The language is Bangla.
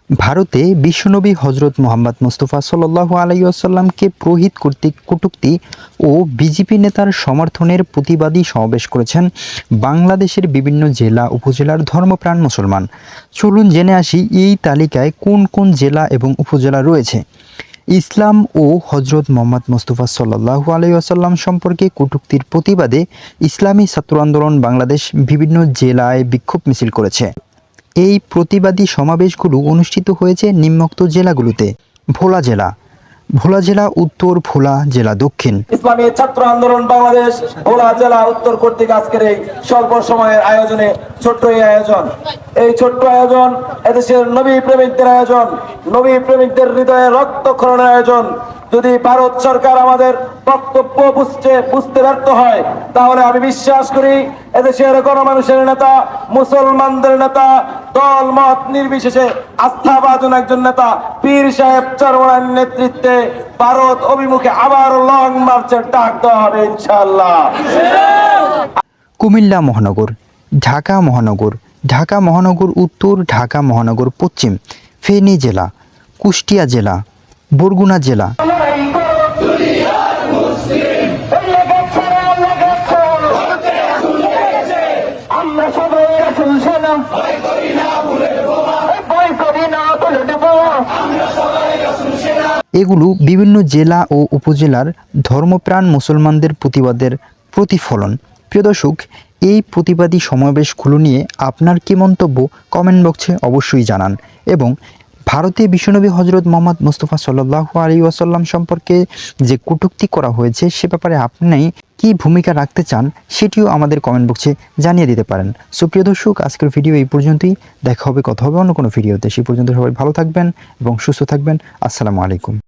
ভারতে বিশ্বনবী হজরত মোহাম্মদ মুস্তফা সাল্লাল্লাহু আলাইহি ওয়াসাল্লামকে প্রহিত কর্তৃক কটূক্তি ও বিজেপি নেতার সমর্থনের প্রতিবাদী সমাবেশ করেছেন বাংলাদেশের বিভিন্ন জেলা উপজেলার ধর্মপ্রাণ মুসলমান। চলুন জেনে আসি এই তালিকায় কোন কোন জেলা এবং উপজেলা রয়েছে। ইসলাম ও হজরত মোহাম্মদ মুস্তফা সাল্লাল্লাহু আলাইহি ওয়াসাল্লাম সম্পর্কে কটূক্তির প্রতিবাদে ইসলামী ছাত্র আন্দোলন বাংলাদেশ বিভিন্ন জেলায় বিক্ষোভ মিছিল করেছে। এই প্রতিবাদী সমাবেশগুলো অনুষ্ঠিত হয়েছে নিম্নোক্ত জেলাগুলোতে: ভোলা জেলা উত্তর, ভোলা জেলা দক্ষিণ। ইসলামী ছাত্র আন্দোলন বাংলাদেশ ভোলা জেলা উত্তর কর্তৃক আজকের এই স্বল্প সময়ের আয়োজনে ছোট্ট এই ছোট্ট আয়োজন এদেশের নবী প্রেমিকদের আয়োজন, নবী প্রেমিকদের হৃদয়ে রক্তক্ষরণের আয়োজন। যদি ভারত সরকার আমাদের বক্তব্য বুঝতে ব্যর্থ হয়, তাহলে আমি বিশ্বাস করি এদেশের গণমানুষের নেতা, মুসলমানদের নেতা, দল মত নির্বিশেষে আস্থাভাজন একজন নেতা পীর সাহেব চরমনার নেতৃত্বে ভারত অভিমুখে আবার লং মার্চের ডাক দেওয়া হবে ইনশাআল্লাহ। কুমিল্লা মহানগর, ঢাকা মহানগর উত্তর, ঢাকা মহানগর পশ্চিম, ফেনী জেলা, কুষ্টিয়া জেলা, বরগুনা জেলা। এগুলো বিভিন্ন জেলা ও উপজেলার ধর্মপ্রাণ মুসলমানদের প্রতিবাদের প্রতিফলন। প্রিয় দর্শক, এই প্রতিবাদী সমাবেশগুলো নিয়ে আপনার কি মন্তব্য কমেন্ট বক্সে অবশ্যই জানান, এবং ভারতে বিশ্বনবী হজরত মোহাম্মদ মুস্তফা সাল্লাল্লাহু আলাইহি ওয়াসাল্লাম সম্পর্কে যে কটূক্তি করা হয়েছে সে ব্যাপারে আপনি কি ভূমিকা রাখতে চান সেটিও আমাদের কমেন্ট বক্সে জানিয়ে দিতে পারেন। সুপ্রিয় দর্শক, আজকের ভিডিও এই পর্যন্তই। দেখা হবে, কথা হবে অন্য কোনো ভিডিওতে। সেই পর্যন্ত সবাই ভালো থাকবেন এবং সুস্থ থাকবেন। আসসালামু আলাইকুম।